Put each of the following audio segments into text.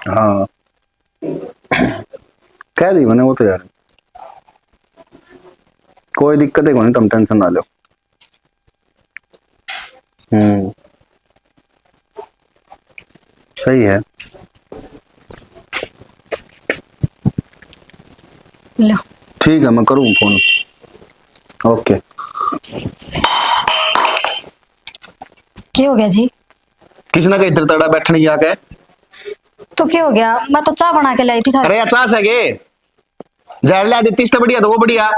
हाँ कह दी मैंने वो तो यार, कोई दिक्कत है, तुम टेंशन ना लो। सही है। लो ठीक है, मैं करूँ फोन। ओके। क्या हो गया जी? किसी ना कहीं तड़ा बैठने की आके। तो क्या हो गया? मैं तो चाय बना के लाई थी अरे थारी। अच्छा सगे जहर ला देती तो बढ़िया, तो वो बढ़िया।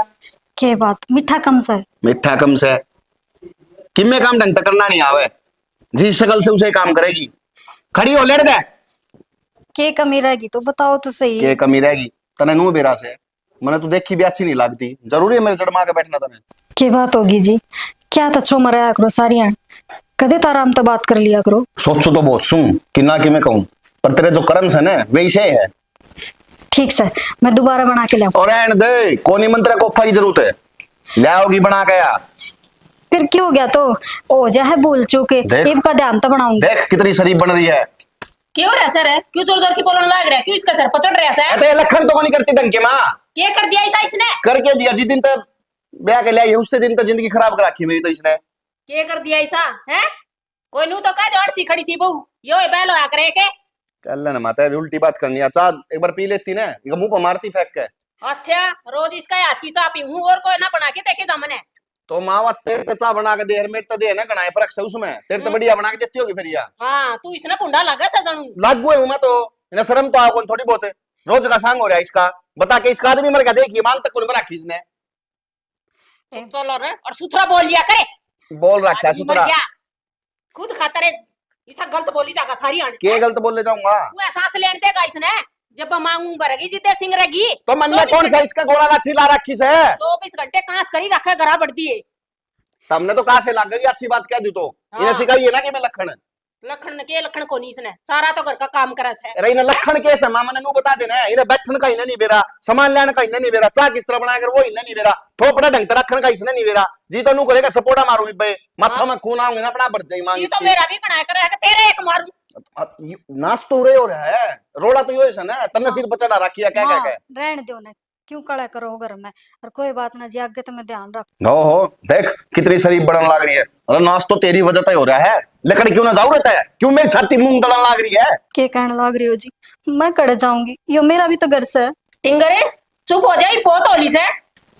के बात मीठा कम से? मीठा कम से किम्मे काम ढंग तक करना नहीं आवे, जिस शक्ल से उसे काम करेगी। खड़ी हो लेट दे। के कमी रहेगी तो बताओ तो सही। के कमी रहेगी तने नू बेरा से, मैंने तो देखी भी अच्छी नहीं लगती, जरूरी है मेरे चढ़मा के बैठना तने। के बात होगी जी? क्या था छो मराया करो सारिया, कदे तो आराम तो बात कर लिया करो। सोचो तो बहुत सुन कि ना कि मैं कहूं, पर तेरे जो कर्म से ना वैसे है। ठीक से मैं दोबारा बना के लाऊं? और रहन दे, कोनी मंत्र को की जरूरत है, लाओगी बना के यार। फिर क्यों हो गया तो ओ जा है भूल चूके, देख इब का ध्यान तो बनाऊंगी। देख कितनी शरीफ बन रही है। क्यों रहा सर है? क्यों जोर जोर की बोलने लग रहा है? क्यों इसका सर पचड़ रहा है? अरे लखन तो नहीं करती ढंग के माँ। क्या कर दिया ऐसा इसने? करके दिया जिस दिन तक ब्याह के लिया उससे दिन तक जिंदगी खराब कर रखी मेरी तो इसने। क्या कर दिया ऐसा है? कोई नू तो कह दे, और सी खड़ी थी बहू यो बैलो आ करे के। चल ना माता, अभी उल्टी बात करनी है। चाह एक बार पी लेती ना, ये मुंह पर मारती फेंक के। अच्छा रोज इसका हाथ की चाह पीऊं और कोई ना बना के देखे जमने। तो मावा तेरे तो चाह बना के दे, मेरे तो दे ना गणाए परख से उसमें, तेरे तो बढ़िया बना के देती होगी फिर यार। हाँ तू इसने पुंडा लगा सजनू। लागू है मैं तो, इन्हें शर्म तो आओ थोड़ी बहुत है। रोज का सांग हो रहा है इसका, बता के इसका आदमी मर गया, देखिए मांग तक कौन रखी इसने। चलो रे और सुथरा बोल लिया करे। बोल रखा है सुथरा, खुद खाता रे, ऐसा गलत बोली जाएगा सारी आने। के गलत बोल ले जाऊंगा? तू एहसास लेने देगा इसने, जब मांगू करेगी जिद्दे सिंह रहेगी। तो मन में कौन सा इसका गोला लाठी ला रखी से? 24 घंटे कांस करी रखे घरा बढ़ती है। तमने तो कहा से लग गई, अच्छी बात कह दी तो। इन्हें सिखाई है ना कि मैं लखन लखन के लखन को नहीं इसने सारा तो घर का काम करा है। अरे इन्हें लखन के समा मैंने नू बता देना है, इन्हें बैठन का इन्हें नहीं बेरा, सामान लेने का इन्हें नहीं बेरा, चाह किस तरह बनाकर वो इन्हें नहीं बेरा, थोपड़ा ढंग से रखन का इसने नहीं बेरा। जी तो नू करेगा सपोर्टा मारू बे माथा में खून आऊंगे ना अपना बढ़ जाई मांग ये तो मेरा भी कना कर है, तेरे एक मारू। नाच तो रे हो रहा है, रोड़ा तो यो है ना, तन्ने सिर बचड़ा रखी है क्या क्या क्या। रहने दो ना, क्यों कड़ा करो घर में। और कोई बात ना जी, आगे तो मैं ध्यान रख। हो देख कितनी शरीफ बढ़न लग रही है। अरे नाच तो तेरी वजह से हो रहा है, लकड़ी क्यों ना जाऊ रहता है, क्यों मेरी छाती मूंग दलन लग रही है। के कहने लग रही हो जी? मैं कड़े जाऊंगी, यो मेरा भी तो घर से है। टिंगरे चुप हो जाए, बहुत होली से।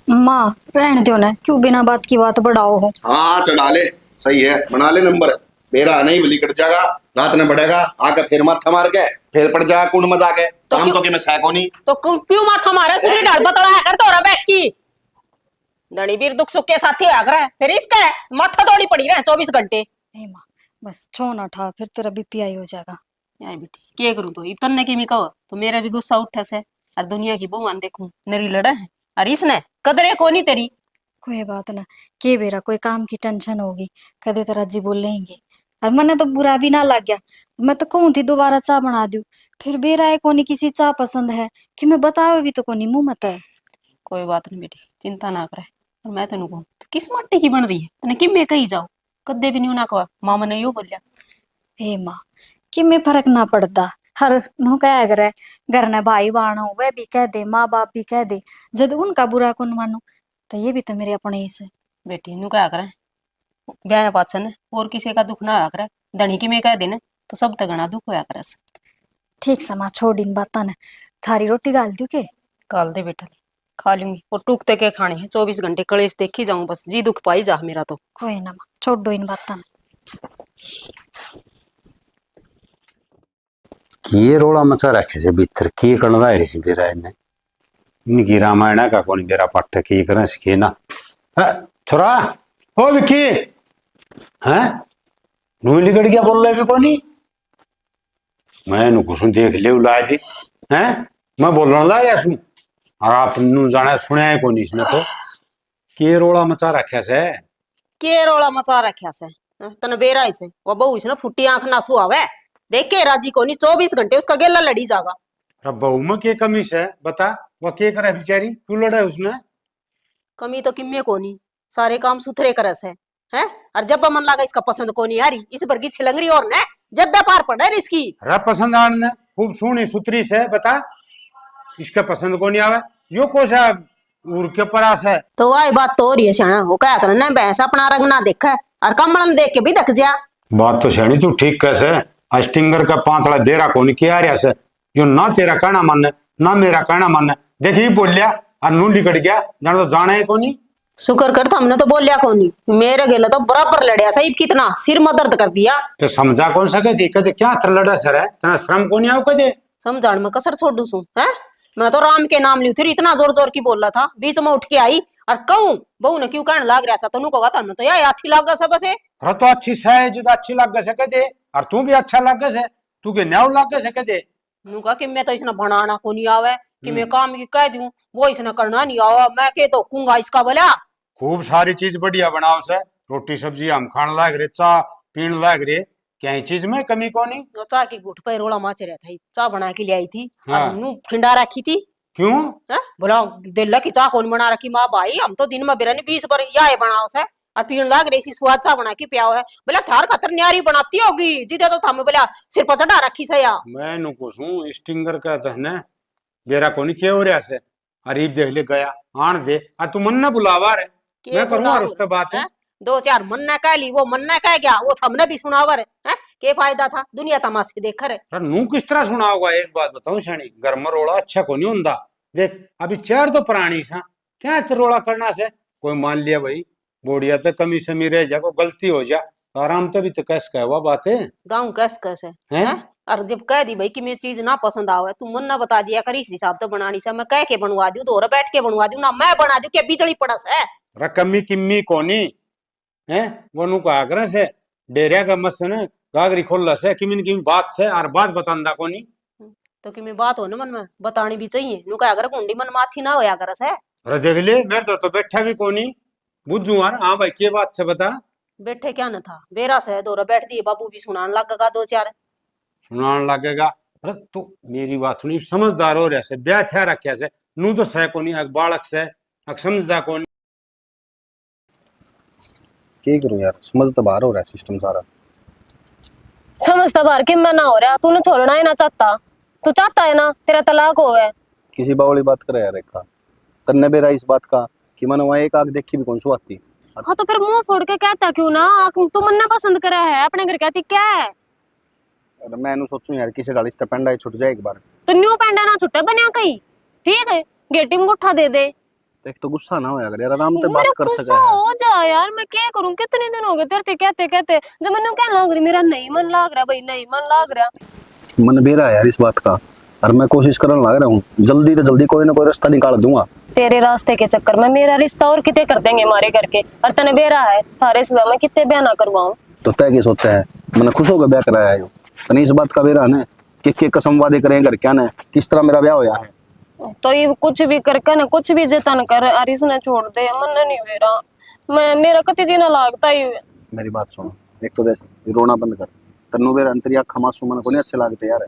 माँ रहने दो ना, क्यों बिना बात की बात बढ़ाओ हो। हाँ चढ़ा ले, सही है, बना ले नंबर। मेरा नहीं बली कट जाएगा, रात में बढ़ेगा आके फिर माथा मार के फिर पड़ जाएगा कुंड मजा के। तो हम तो कि मैं सैको नहीं तो क्यों माथा मारा? सुनी डाल बतलाया कर तोरा बैठ की धनी वीर दुख सुख के साथी आग रहा है, फिर इसका माथा तोड़ी पड़ी रहे 24 घंटे। ए माँ बस छो ना ठा, फिर तेरा बीपीआई हो जाएगा। यार बेटी क्या करूं, तो इतने की मी कहो तो मेरा भी गुस्सा उठे से। और दुनिया की बहु देखूं नरी लड़ा है, और इसने कदरे को नहीं तेरी। कोई बात ना, के बेरा कोई काम की टेंशन होगी, कदे तेरा जी बोल लेंगे। और मैंने तो बुरा भी ना लग गया, मैं तो कहूँ थी दोबारा चाय बना दूं, फिर बेरा है कोनी किसी चाय पसंद है कि मैं बतावे भी तो कोनी मुंह मत है। कोई बात नहीं बेटी, चिंता ना करे। और मैं तेन कहूं तो किस मट्टी की बन रही है, तने कि मैं कही जाओ कदे भी नहीं ना कहा। मामा ने यो बोलिया हे माँ कि मैं फर्क ना पड़ता, हर नु क्या करे, घर ने भाई बहन हो वह भी कह दे, माँ बाप भी कह दे, जब उनका बुरा कौन मानो, तो ये भी तो मेरे अपने ही से। बेटी नु क्या करे ब्याह पाचन और किसी का दुख ना आ करे, धनी की मैं कह देने तो सब तगना दुख होया करे। ठीक समा छोड़ इन बात ने, थारी रोटी गाल दू के? काल दे बेटा, खा लूंगी। और टूकते के खाने हैं 24 घंटे कलेश देखी जाऊं, बस जी दुख पाई जा मेरा तो। कोई ना माँ छोड़ दो इन बात ने। किए रोड़ा मचा रखे से भीतर किए करना है रे बेरा ने इनकी रामायण का कोनी बेरा पट्ट की करे सके ना। छोरा ओ विक्की, हैं नू लिगड़ गया बोल रहे भी कोनी? मैं नु कुछ देख ले उलाए थी हैं, मैं बोल रहा था सुन, और आप नु जाने सुने है कोनी इसने तो के रोड़ा मचा रखे से। के रोड़ा मचा रखा से तने बेरा इसे वो बहु इसने फुटी आंख ना सुआवे, देख के राजी को नहीं 24 घंटे उसका गेला लड़ी जागा। अब बहू में के कमी से बता, वो के करे बेचारी, क्यों लड़ा उसने? कमी तो किम्मे को नहीं, सारे काम सुथरे करस है। और जब मन लगा इसका पसंद को नहीं आ रही, इस पर की छिलंगरी और न जद्दा पार पड़ा है इसकी। रा पसंद आने खूब सोनी सुतरी से बता, इसका पसंद को नहीं आवे, यो कोसा उड़ के परास है। तो वही बात तो हो रही है श्याणा, वो क्या करना भैंस अपना रंग ना देखा है और कमल में देख के भी देख जा। बात तो सैनी तू ठीक कैसे, स्टिंगर का पांतड़ा बेरा को नहीं किया रहा से, जो ना तेरा कहना मन ना मेरा कहना मन, देखी बोलिया और नू लिकट गया, जान तो जाना है को नहीं। शुक्र कर हमने तो बोलिया कौन नहीं, मेरे गेले तो बराबर लड़िया सही, कितना सिर में दर्द कर दिया। तो समझा कौन सके थी, कहते क्या थर लड़ा सर है, तना श्रम को नहीं आओ कहते। समझाण में कसर छोड़ दूं है, मैं तो राम के नाम ली थी, इतना जोर जोर की बोल रहा था, बीच में उठ के आई और कहूं बहू ने क्यों कहने लाग रहा था, तनु कहा था तो यार अच्छी लाग सब से। अरे तो अच्छी है जो अच्छी लग गए कहते, और तू भी अच्छा लग गए, तू के न्याव लग गए कहते। नु कहा कि मैं तो इसने बनाना को नहीं आवे, कि मैं काम की कह दूं वो इसने करना नहीं आवा, मैं के तो कूंगा इसका बोला। खूब सारी चीज बढ़िया बनाओ से, रोटी सब्जी हम खाने लाग रहे, चाह पीने लाग रहे, क्या चीज में कमी को नहीं। तो चाह की गुट पे रोला माच रहा था, चाह बना के ले आई थी, हाँ। और नु खिंडा रखी थी। क्यों है बोला दिल की चाह कौन बना रखी माँ भाई, हम तो दिन में बिरयानी 20 बार या बनाओ से, और पीण लाग रही स्वाद चाह बना के पिया है, बोला थार खातर न्यारी बनाती होगी जिदे तो थामे बोला सिर पर चढ़ा रखी से या। मैं नु पूछूं स्टिंगर का कहना बेरा को नहीं क्या हो रहा से, अरीब देख ले गया आन दे, आ तू मन ना बुलावा रे, मैं करूंगा उस पे बात है। 2-4 मन्ना कह ली, वो मन्ना कह गया, वो हमने भी सुनावर है, के फायदा था दुनिया तमाशे देख कर। नू किस तरह सुना होगा, एक बात बताऊं शैनी, घर में रोड़ा अच्छा को नहीं होता, देख अभी चार तो प्राणी सा क्या रोड़ा करना से, कोई मान लिया भाई बोड़िया तो कमी समी रह जा, कोई गलती हो जा तो आराम तो भी तो कैस कह हुआ बात है, गाँव कैसे हैं? और जब कह दी भाई कि मैं चीज ना पसंद आवे, तू मन ना बता दिया कर इस हिसाब से बनानी से, मैं कह के बनवा दूं, दोरा बैठ के बनवा दूं ना, मैं बना दूं क्या बिजली पड़स है। रकमी किम्मी कोनी है वो नु कहा करे से, डेरिया का मत से न गागरी खोल से किमिन किमी बात से, और बात बतांदा कोनी। तो कि मैं बात हो ना मन में बतानी भी चाहिए, नु कहा अगर कुंडी मन माछी ना होया करस है। अरे देख ले मेरे तो बैठा भी कोनी, बुझू यार, हाँ भाई के बात से बता। बैठे क्या न था बेरा से दोरा बैठ दिए, बाबू भी सुनान लगेगा 2-4 सुनान लगेगा। अरे तू मेरी बात सुनी, समझदार हो रहा से, ब्याह थे रखे से, नू तो सह कोनी, अग बालक से अग समझदा कोनी। क्या करूं यार, समझ तो बाहर हो रहा है सिस्टम सारा। समझता बार कि मैं ना हो रहा, तूने छोड़ना ही ना चाहता, तू चाहता है ना तेरा तलाक हो गया। किसी बावली बात करे यार, रेखा तन्ने बेरा इस बात का कि मैंने वहां एक आग देखी भी कौन सो आती। हाँ तो फिर मुंह फोड़ के कहता क्यों ना, तू मन ने पसंद करा है अपने घर, कहती क्या है। अरे मैं नु सोचूं यार किसी गाड़ी से पेंडा ही छूट जाए एक बार, तो न्यू पेंडा ना छुट्टा बनिया कहीं, ठीक है गेटी में उठा दे दे। तो एक तो गुस्सा ना हो यार, आराम से बात मेरा कर गुस्सा सका है। हो जा यार, मैं क्या करूं, कितने दिन हो गए तेरे कहते कहते, जब मैंने क्या लग रही, मेरा नहीं मन लग रहा भाई, नहीं मन लग रहा। मन बेरा है यार इस बात का, और मैं कोशिश करने लग रहा हूँ, जल्दी तो जल्दी कोई ना कोई रास्ता निकाल दूंगा। तेरे रास्ते के चक्कर में मेरा रिश्ता और कितने कर देंगे मारे करके, और तने बेरा है थारे सुबह में कितने ब्याह ना करवाऊं। तो तय की सोचा है, मैंने खुश होकर ब्याह कराया है, तने इस बात का बेरा है कि कसम वादे करें घर क्या न किस तरह मेरा ब्याह होया है। तो ये कुछ भी करके ना कुछ भी जतन कर, और इसने छोड़ दे, मन नहीं मेरा, मैं मेरा कति जीना लागता ही। मेरी बात सुनो, एक तो देख ये रोना बंद कर, तन्नू बेरा अंतरिया खमासू मन को नहीं अच्छे लगते यार।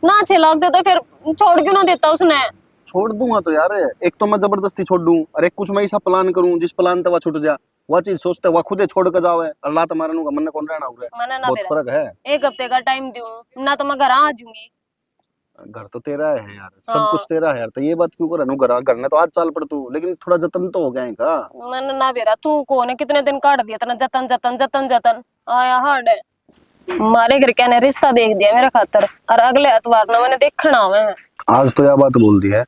ना अच्छे लगते तो फिर छोड़ क्यों ना देता उसने। छोड़ दूंगा तो यार, एक तो मैं जबरदस्ती छोड़ दूं, और एक कुछ मैं ऐसा प्लान करूं जिस प्लान तक वह छूट जा, वह चीज सोचते वह खुदे छोड़ कर जाओ है, अल्लाह तुम्हारे नु मन कौन रहना हो मना ना बहुत मेरा फर्क है। 1 हफ्ते का टाइम दूं ना, तो मैं घर आ जाऊंगी। घर तो तेरा है यार, सब कुछ तेरा है यार, तो ये बात क्यों कर घर ने तो आज चाल पड़ तू, लेकिन थोड़ा जतन तो हो गया है का। मन ना बेरा तू कौन है, कितने दिन काट दिया तना जतन जतन जतन जतन, आया हार्ड है। मारे घर क्या ने रिश्ता देख दिया मेरे खातर, और अगले एतवार ना मैंने देखना है। आज तो यह बात बोल दी है,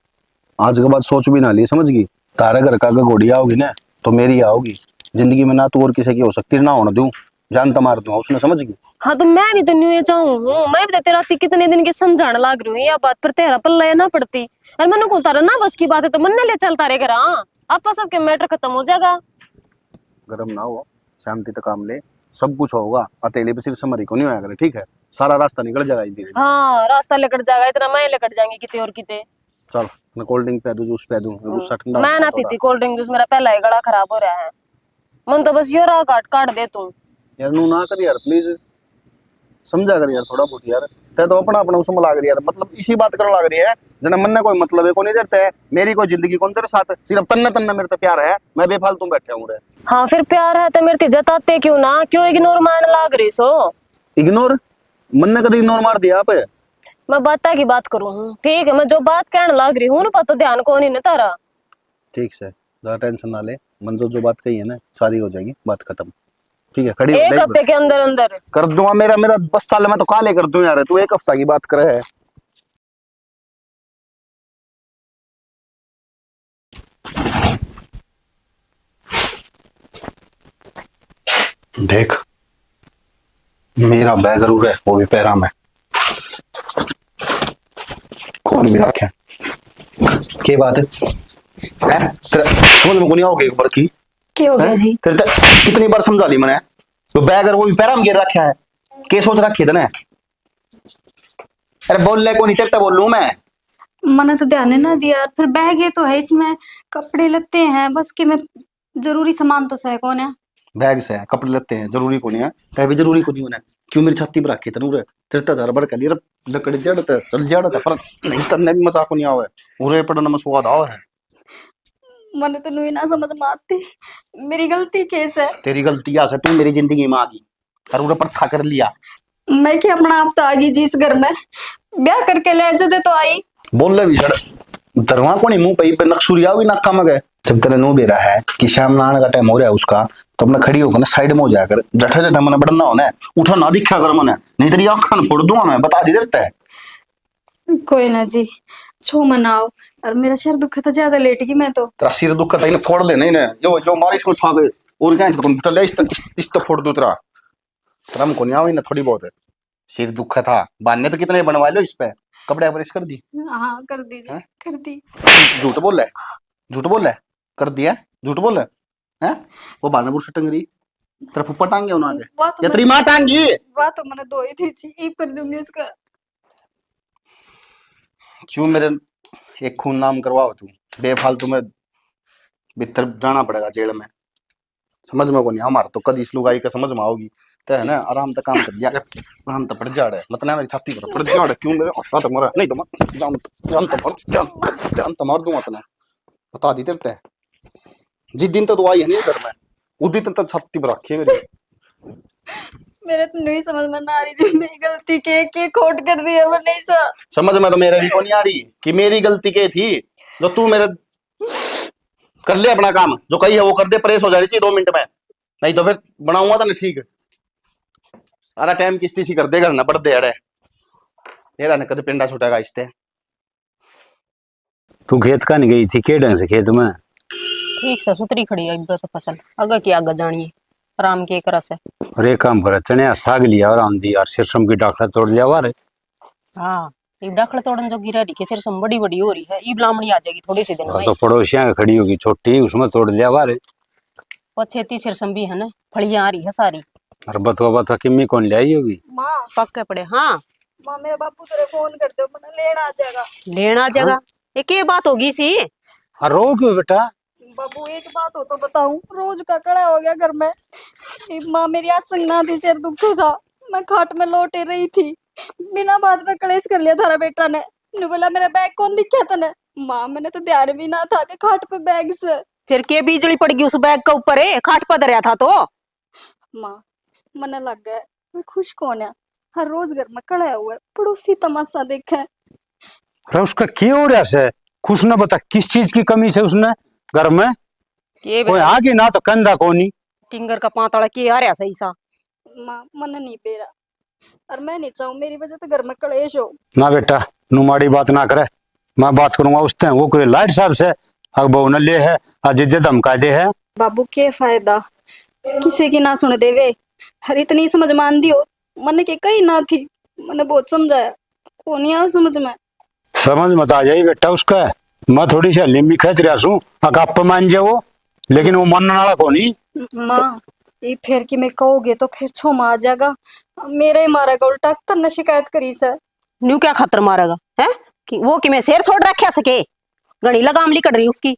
आज के बाद सोच भी ना ली, समझ गई। तारे घर का घोड़ी आओगी ना तो मेरी आओगी, जिंदगी में ना तू और किसी की हो सकती, ना होने दूं, जान मार दूंगा उसने, समझ गई। हाँ तो मैं भी तो न्यू चाहूँ, मैं भी तो तेरा कितने दिन की समझाने लग रही हूँ यह बात, पर तेरा पल्ला ना पड़ती, और मनु को तारा ना बस की बात है तो मन ले चलता रे घर, आपस सबके मैटर खत्म हो जाएगा। गरम ना हो, शांति तक काम ले, सब कुछ होगा, अकेले पे सिर्फ समरी को नहीं होया करे, ठीक है, सारा रास्ता निकल जाएगा धीरे। हाँ रास्ता लेकर जाएगा, इतना मैं लेकर जाएंगे किते और किते। चल मैं कोल्ड ड्रिंक पे दूं, जूस पे दूं, गुस्सा ठंडा मैं ना पीती कोल्ड ड्रिंक जूस, मेरा पहला ही गला खराब हो रहा है, मन तो बस यो रहा काट काट दे तू यार। नू ना कर यार प्लीज, समझा कर यार थोड़ा बहुत यार, तै तो अपना अपना उसमें लाग रही यार, मतलब इसी बात करने लाग रही है जना मन ने कोई मतलब है को नहीं देते है, मेरी कोई जिंदगी कौन तेरे साथ, सिर्फ तन्ना तन्ना मेरे तो प्यार है, मैं बेफालतू बैठे हूं रे। हाँ फिर प्यार है तो मेरे जताते क्यों ना, क्यों इग्नोर मारने लाग रही सो। इग्नोर मन ने कभी इग्नोर मार दिया आप, मैं बाता की बात करूँ हूँ ठीक है, मैं जो बात कहने लग रही हूँ ना पर तो ध्यान कौन ही ना तारा। ठीक से ज्यादा टेंशन ना ले, मंजूर जो बात कही है ना सारी हो जाएगी, बात खत्म। ठीक है, खड़ी हो, एक देख हफ्ते के अंदर अंदर कर दूंगा। मेरा मेरा बस साल में तो काले कर दूं यार, तू एक हफ्ता की बात करे है। देख मेरा बैग जरूर है, वो भी पैरा में। कौन भी रखे के बात है? तेरा समझ में को नहीं आओगे एक बार की? क्या हो गया जी? तेरे कितनी बार समझा ली मैंने, तो बैग और वो भी पैरा में गिर रखा है, के सोच रखी है तने? अरे बोल ले, को नहीं तेरे बोल लूं मैं? मैंने तो ध्यान ही ना दिया। फिर बैग ये तो है, इसमें कपड़े लगते हैं बस, कि मैं जरूरी सामान तो है कौन है। बैग से है, कपड़े लेते हैं, जरूरी को नहीं है, कहीं भी जरूरी को नहीं होना है। क्यों मेरी छाती पर रखी तनूर तेरे हजार बढ़ के लिए लकड़ी जड़ता चल जड़ता, पर नहीं तन्ने भी मजाक को नहीं आवे, उरे पड़ना में स्वाद आवे है। मैंने तो नहीं ना समझ में आती, मेरी गलती केस है। तेरी गलती आ तू मेरी जिंदगी में आ गई और उरे पर था कर लिया। मैं क्या अपना आप तो आ गई जी इस घर में, ब्याह करके ले जदे तो आई। बोल ले भी सड़ दरवा को नहीं मुंह पे नक्सुरिया हुई नाका में गए। जब तेरे नो बेरा है कि शाम नहाने का टाइम हो रहा है उसका, तो अपना खड़ी होकर ना साइड में हो जाकर, जठा जठा मैंने बढ़ना होना है, उठा ना दिखा कर मैंने, नहीं तेरी आंखा फोड़ दूंगा मैं, बता दी देता है। कोई ना जी, छो मनाओ। और मेरा सिर दुखा था, ज्यादा लेट गई मैं तो। तेरा सिर दुख था, इन्हें फोड़ लेना इन्हें, जो मारी इसको उठा गए और क्या चल इस तो फोड़ दू तेरा। शर्म को नहीं आवे ना थोड़ी बहुत है। सिर दुख था, बांधने तो कितने बनवा लो इस पे, कपड़े पर कर दी। हाँ कर दीजिए, कर दी। झूठ बोल रहा है, झूठ बोल रहा है, कर दिया झूठ बोल रहा है। वो बानपुर से टंगरी तेरा फुप्पा टांग गया उन्होंने, या तेरी माँ टांगी? बात तो मैंने दो ही थी जी, एक कर दूंगी उसका। क्यों मेरे एक खून नाम करवाओ तू बेफालतू में, भीतर जाना पड़ेगा जेल में। समझ में को नहीं हमारा तो कदी इस लुगाई का समझ में आओगी तो है ना, आराम से काम कर लिया कर, आराम तो पड़ जा रहा है मतलब मेरी छाती पर पड़ जा रहा है। क्यों मेरे हाथ मरा नहीं तो मत जान, जान तो मार दूंगा तने, बता दी तेरे। जिस दिन तो आई है नहीं घर में, उस दिन तक छाती पर रखी है मेरी। मेरे तो नहीं समझ में ना आ रही जी, मेरी गलती के खोट कर दी है वो नहीं सा। समझ में तो मेरे भी को नहीं आ रही कि मेरी गलती क्या थी, जो तू मेरे कर ले अपना काम, जो कही है वो कर दे, प्रेस हो जानी चाहिए 2 मिनट में, नहीं तो फिर बनाऊंगा तो नहीं ठीक। सारा टाइम किस्ती सी कर देगा ना, बढ़ दे अड़े तेरा ने कद पिंडा छुटेगा इसते। तू खेत का नहीं गई थी के ढंग से खेत में? ठीक से सुतरी खड़ी है तो फसल अगर की आगे जानिए आराम के कर से। और एक काम करे, चने साग लिया और आंधी यार सिरसम की डाखला तोड़ लिया वारे। हाँ ये डाखड़ तोड़न जो गिरा रही के सिर सम बड़ी बड़ी हो रही है, ई ब्लामणी आ जाएगी थोड़ी सी दिन में। तो पड़ोसियां का खड़ी होगी छोटी, उसमें तोड़ लिया वारे। और छेती सिर सम भी है ना, फलियां आ रही है सारी। और बतवा किम्मी कौन ले आई होगी? माँ पक्के पड़े। हाँ माँ मेरे बापू तेरे फोन कर दो, मैंने लेना आ जाएगा। लेना आ जाएगा? ये क्या बात होगी सी? रो क्यों बेटा? बाबू एक बात हो तो बताऊं, रोज का कड़ा हो गया घर में। माँ मेरी आज संग ना थी, सिर दुखता था, मैं खाट में लौटे रही थी, बिना बात में कलेश कर लिया थारा बेटा ने बोला मेरा बैग कौन दिखा तने। माँ मैंने तो ध्यान भी ना था कि खाट पे बैग से। फिर के बिजली पड़ गई उस बैग के ऊपर है, खाट पर धरया था तो। माँ मन लग गया, मैं खुश कौन है, हर रोज घर में कड़ा हुआ है, पड़ोसी तमाशा देखे। अरे उसका क्यों हो रहा है? खुश न बता, किस चीज की कमी है उसने घर में? के कोई आगे ना तो कंधा कोनी टिंगर का पातड़ा के आ रहा सही सा। माँ मन नहीं पेरा, और मैं नहीं चाहूँ मेरी वजह से घर में कलेश हो। ना बेटा, नुमाड़ी बात ना करे, मैं बात करूंगा उस टाइम। वो कोई लाइट साहब से अगबो न ले है, अजिदे धमका दे है। बाबू के फायदा, किसी की ना सुन देवे, हर इतनी समझ मान दी हो, मन के कहीं ना थी, मैंने बहुत समझाया, को नहीं आया समझ में। समझ मत आ जाई बेटा उसका, मैं थोड़ी सी हल्ली खींच रहा हूँ, अगप मान जाए वो, लेकिन वो मन वाला को नहीं। माँ ये फिर कि मैं कहोगे तो फिर छो आ जाएगा, मेरा ही मारेगा उल्टा, तन्ने शिकायत करी से। न्यू क्या खतर मारेगा है कि वो कि मैं शेर छोड़ रखा सके, घड़ी लगाम लिकड़ रही उसकी,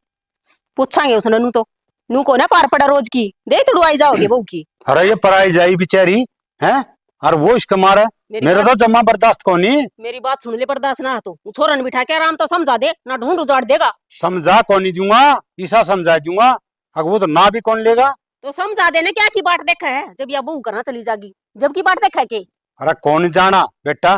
पूछांगे उसने नू तो, नू को ना पार पड़ा रोज की, दे तो डुआई जाओगे बहू की। अरे ये पराई जाई बेचारी है, और वो इसका मारा, मेरा तो जमा बर्दाश्त को नहीं। मेरी बात सुन ले, बर्दाश्त ना तो छोरन बिठा के आराम तो समझा दे, ना ढूंढ उजाड़ देगा। समझा कौन नहीं दूंगा, ईसा समझा दूंगा, अगर वो तो ना भी कौन लेगा। तो समझा देने क्या की बाट देखा है, जब या बहू करना चली जागी, जब की बाट देखा है के। अरे कौन जाना बेटा,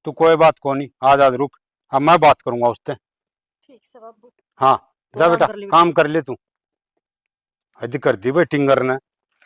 तू कोई बात को नहीं, आजाद रुक, अब मैं बात करूंगा उससे। ठीक से बाबू। हाँ तो जा काम बेटा, कर ले बेटा। काम कर ले तू। हद कर दी भाई टिंगर ने।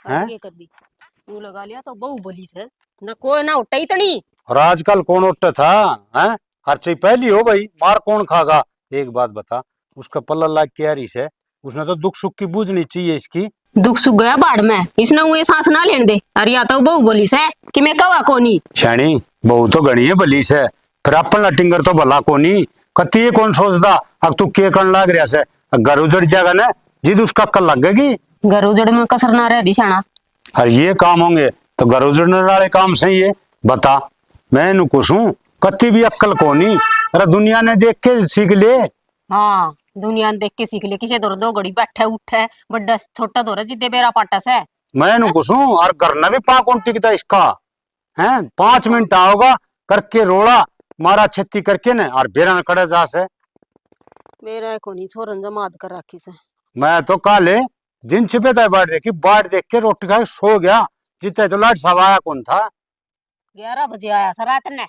हैं? ये कर दी तू लगा लिया तो बहु बोली से ना कोई ना उठा इतनी। और आजकल कौन उठता था? हैं? हर चीज पहली हो भाई, मार कौन खागा? एक बात बता, उसका पल्ला लाग क्या रही है? उसने तो दुख सुख की बूझनी चाहिए इसकी। दुख सुख गया बाढ़ में, इसने वो सांस ना लेने दे। अरे या तो बहु बोली से कि मैं कवा कोनी। शानी बहु तो गणी है बली से, फिर अपन टिंगर तो भला कोनी। कती कौन सोचदा अब तू के कन लाग रहा से? घर उजड़ जाएगा ना, जिद उसका कल लगेगी। घर उजड़ में कसर ना रह बिछाना। अरे ये काम होंगे तो घर उजड़ने वाले काम सही है। बता, मैं इन्हू कुछ हूँ, कत्ती भी अक्कल कोनी। अरे दुनिया ने देख के सीख ले। हाँ दुनिया ने देख के सीख ले, किसे दौर दो घड़ी बैठे उठे बड़ा छोटा दौर जिद्दे बेरा पाटस है। मैं इन्हू कुछ हूँ, और घर न भी पा कौन टिकता इसका है। 5 मिनट आओगा करके रोड़ा मारा छत्ती करके न, और बेरा में खड़े जा से। मेरा कोनी छोरन जमात कर रखी से। मैं तो काले दिन छिपे था बाट देखी, बाट देख के रोटी खा के सो गया। जितने तो लाट सवाया कौन था? 11 बजे आया सर रात ने।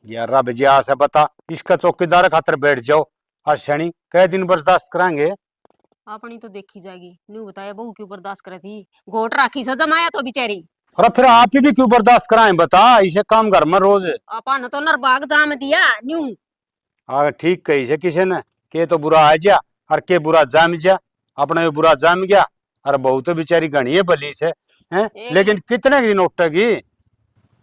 11 बजे आ से बता, इसका चौकीदार खातर बैठ जाओ। और शनि कई दिन बर्दाश्त कराएंगे? अपनी तो देखी जाएगी। न्यू बताया बहू क्यों बर्दाश्त करे थी, घोट राखी से जमाया तो बेचारी। और फिर आप ही भी क्यों बर्दाश्त कराएं? बता, इसे काम घर में रोज। अपन तो नरबाग जाम दिया न्यू। हाँ ठीक कही से किसी ने, के तो बुरा आ जा और के बुरा जाम जा। अपना भी बुरा जाम गया, और बहू तो बेचारी घनी है बली से हैं। लेकिन कितने दिन उठेगी?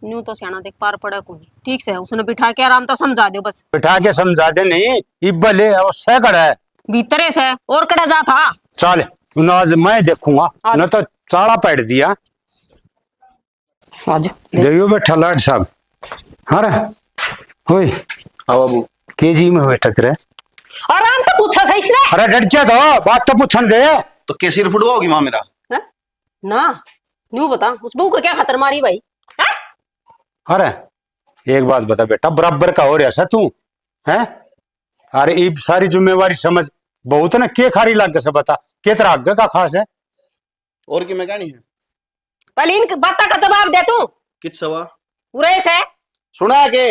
न्यू तो सियाना देख पार पड़ा कोनी। ठीक से उसने बिठा के आराम तो समझा दो बस। बिठा के समझा दे नहीं, इब्बल है और सैकड़ है भीतरे से और कड़ा जा था। चल आज मैं देखूंगा, न तो चाड़ा पैट दिया। आज देखियो बैठा लाड साहब। हाँ रे ओए आओ बाबू। के जी में बैठक रे? आराम तो पूछा था इसने। अरे डट जा तो, बात तो पूछन दे। तो कैसी फुटवा होगी मां मेरा? हैं? ना न्यू बता उस बहू को क्या खतर मारी भाई? हैं? अरे एक बात बता बेटा, बराबर का हो रहा सा तू हैं? अरे ये सारी जिम्मेवारी समझ, बहुत ना के खारी लाग से बता, के तेरा आगे का खास है? और की मैं कहनी है? पहले इन बात का जवाब दे तू। किस सवा पूरे से सुना के?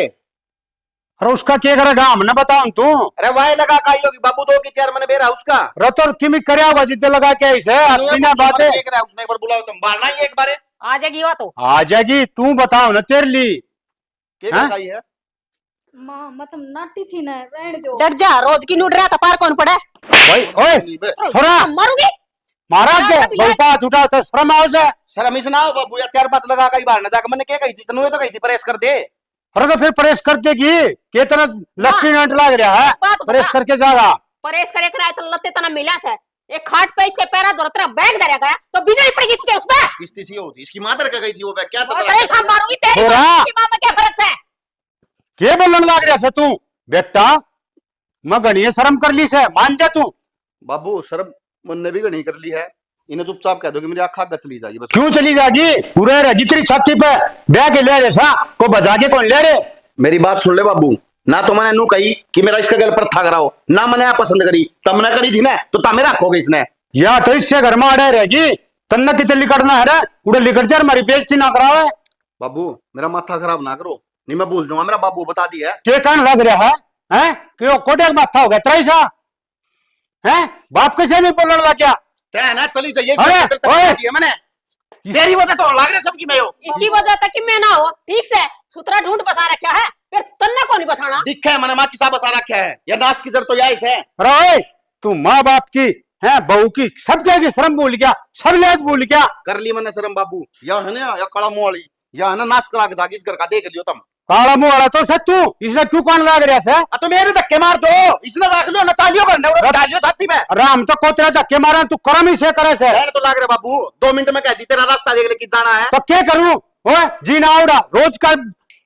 अरे उसका क्या करेगा हमने बताओ तू? अरे वाई लगा काई होगी बाबू, 2 की चेयर मैंने बेरा उसका रतोर किमी करया होगा जितने लगा के ऐसे बिना बातें देख रहा है उसने। एक बार बुलाओ तुम, मारना ही एक बार। आ जाएगी वो तो। आ जाएगी, तू बताओ ना तेरे लिए। के हाँ? काई है? माँ मतलब नाटी थी ना, रहने दो। डट जा, रोज की नूट रहा था पार कौन पड़े। भाई ओए छोरा मारूंगी। मारा के भाई बात उठा तो शर्म आओ से। शर्म इस ना हो बाबू, या 4-5 लगा कई बार ना जाकर मैंने क्या कही थी तनु, तो कही थी प्रेस कर दे। अरे तो फिर प्रेस कर देगी, कितना लेफ्टिनेंट लग रहा है, बात बता। प्रेस करके जागा। परेश करे कराए तो लत्ते तना मिला से एक खाट पे इसके पैरा दो तेरा बैग धरा गया तो बिजली पड़ेगी तुझे उस पे। किस्ती सी होती इसकी मादर का गई थी वो बैग, क्या और पता परेश हम मारूंगी तेरी छोरा। माँ की माँ में क्या फर्क है? के बोलन लग रहा से तू? बेटा मैं गणिये शर्म कर ली से, मान जा तू। बाबू शर्म मुन्ने भी नहीं कर ली है, इन्हें चुपचाप कह दो कि मेरी आँख आग चली जाएगी बस। क्यों चली जाएगी? पूरे रहेगी तेरी छाती पे ब्याह के ले रे सा को बजा के कौन ले रे? मेरी बात सुन ले बाबू, ना तो मैंने नू कही कि मेरा इसका गल पर था कराओ, ना मैंने आप पसंद करी, तब मैंने करी थी ना, तो तब रखोगे इसने। या तो इससे घर में अड़े रहेगी, तन्ना कितने लिकड़ना है रे, उड़े लिकड़ जा, हमारी बेइज्जती ना करावे। बाबू मेरा माथा खराब ना करो, नहीं मैं भूल जाऊंगा, मेरा बाबू बता दिया है। के कान लग रहा है हैं? कि वो कोटे का माथा हो गया त्राइसा हैं? बाप कैसे नहीं बोलने लग गया? क्या ना चली जाइए अरे, ओए। मैंने तेरी वजह तो लग रहा सबकी मैं हो। इसकी वजह तक कि मैं ना हो ठीक से सुतरा ढूंढ बसा रखा है, फिर तन्ना को नहीं बसाना। दिखा है मैंने माँ की साहब बसा रखा है, या नाश की जड़ तो यही है। अरे तू माँ बाप की है, बहू की, सब की शर्म भूल गया, सब लिहाज भूल गया। कर ली मैंने शर्म बाबू, या है ना या कड़ा मुंह वाली, या है ना नाश करा के जाके इस घर का देख लियो तुम। काला मुंह वाला तो सच तू, इसने क्यों कान लग रहा से? तो मेरे धक्के मार दो, इसने रख लो ना, तालियों करने डालियो छाती में। अरे हम तो कोतरा धक्के मारा, तू करम ही से करे से। रहने तो लग रहा बाबू, 2 मिनट में कह दी तेरा रास्ता देख ले कि जाना है। तो क्या करूं? ओए जीना आवड़ा, रोज का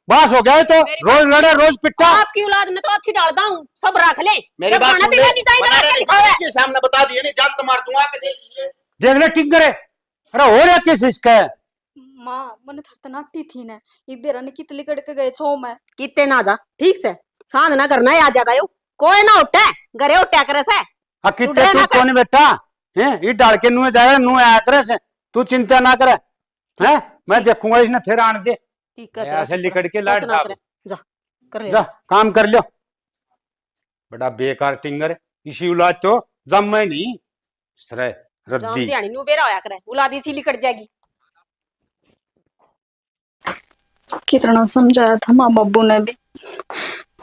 बास हो गया है, तो रोज लड़े रोज पिटा। आपकी औलाद में तो अच्छी डालता हूँ, सब रख ले। मेरी जब बात खाना सुन ले, पीना नहीं चाहिए, बना तो रहे लिखा हुआ है। के सामने बता दिए नहीं, जान तो मार दूंगा कि देख लीजिए। देख ले टिंग करे। अरे हो रहा किस इसका? माँ मैंने थरत नाटी थी ना, ये बेरा ने कितली कड़के गए छो में। कितने ना जा ठीक से सांझ ना करना है, आ जाएगा यो कोई ना उठे घरे उठा करे से। कितने तू कौन बेटा है? ये डाल के नुए जाएगा, नुए आया करे से, तू चिंता ना करे हैं? मैं देखूंगा इसने फिर आने दे। ठीक है ऐसे लिकड़ के लाड साहब। जा कर ले। जा काम कर लो। बड़ा बेकार टिंगर, इसी औलाद तो जम मैं नहीं सरे जाम रद्दी। ध्यानी नु बेरा होया करे, औलाद इसीलिए कट जाएगी। कितना समझाया था माँ बाबू ने भी,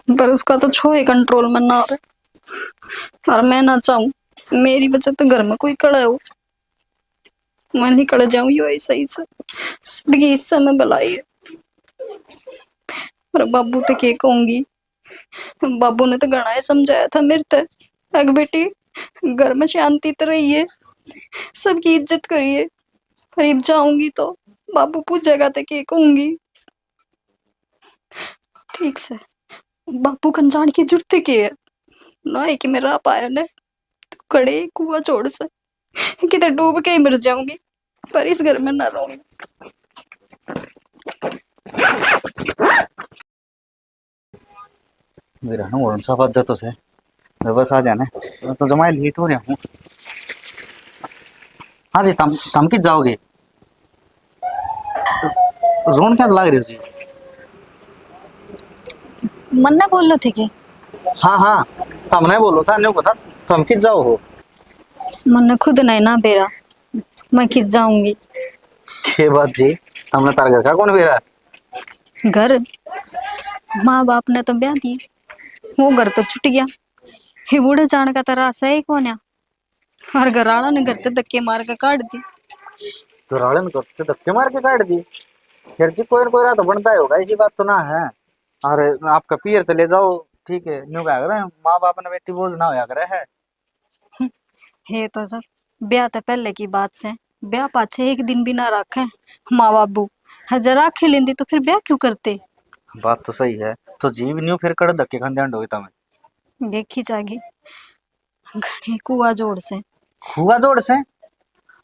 पर उसका तो छोए कंट्रोल में ना रहे। और मैं ना चाहूं मेरी वजह तो घर में कोई खड़ा हो, मैं नहीं खड़ा जाऊं यो ऐसा ही से सबकी हिस्से में भलाई है। पर बाबू तो क्या कहूंगी, बाबू ने तो घना ही समझाया था मेरे ते, अग बेटी घर में शांति तो रही है, सबकी इज्जत करिए, पर अब जाऊंगी तो बाबू पूछेगा तो क्या कहूंगी। ठीक से बापू कंजान की जरूरत की है ना, है कि मेरा पाया ने तो कड़े कुआ छोड़ से किधर डूब के ही मर जाऊंगी, पर इस घर में ना रहूंगी। मेरा ना और सब तो से मैं बस आ जाना है, मैं तो जमाई लेट हो रहा हूँ। हाँ जी, तम किस जाओगे? रोन क्या लग रहे हो जी? मन्ना बोल रहे थे कि हाँ हाँ, तम नहीं बोलो था, नहीं पता तुम किस जाओ हो? मन्ना खुद नहीं ना बेरा, मैं किस जाऊंगी। के बात जी, हमने तार घर का कौन बेरा? घर माँ बाप ने तो ब्याह दी, वो घर तो छुट गया, ये बूढ़े जान का तरह आशा ही कौन है, और घर वाला ने घर से धक्के मार के काट दी। तो राड़न को तो धक्के मार के काट दी। फिर जी कोई रात तो बनता ही होगा, ऐसी बात तो ना है। और आपका पियर चले जाओ, ठीक है, न्यू क्या करे, माँ बाप ने बेटी बोझ ना होया करे है। हे तो सब ब्याह तो पहले की बात से, ब्याह पाछे एक दिन भी ना रखे माँ बाबू, जरा राखे लेंदी तो फिर ब्याह क्यों करते। बात तो सही है, तो जीव न्यू फिर कड़ धक्के खाने होगी तमें। देखी जागी घने कुआ जोड़ से। हुआ जोड़ से